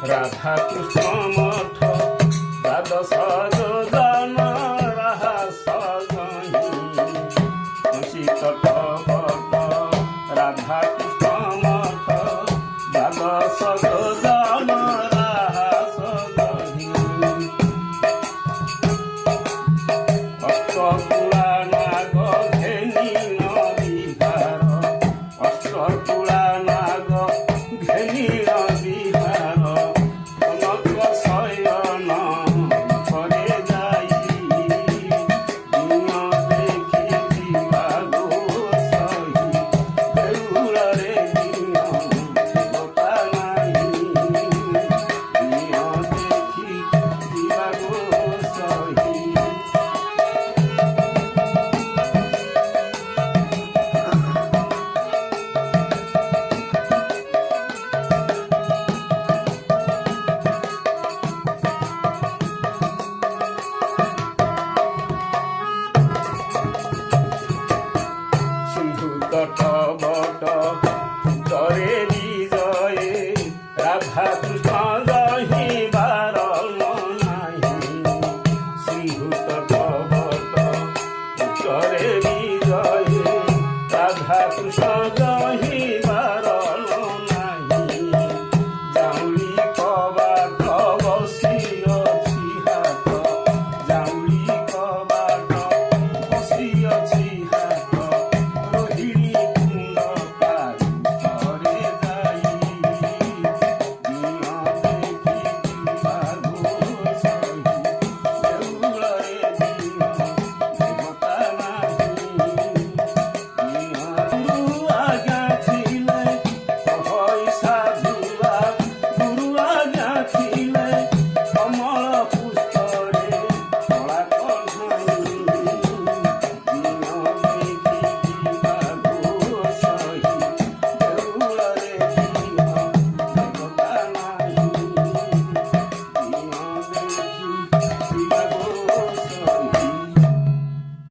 রাধা কৃষ্ণ মঠ দ্বাদশ যোজন রাহাস তট বট রাধা কৃষ্ণ মঠ দ্বাদশ যোজন রাহাস অষ্টকুলা নাগ ঘেনি নদীধার অষ্টকুলা নাগ ঘেনি তট বট করে বিজয়ে রাধা কৃষ্ণ রহিবার নাই সিন্ধু তট বট করে বিজয়ে রাধা কৃষ্ণ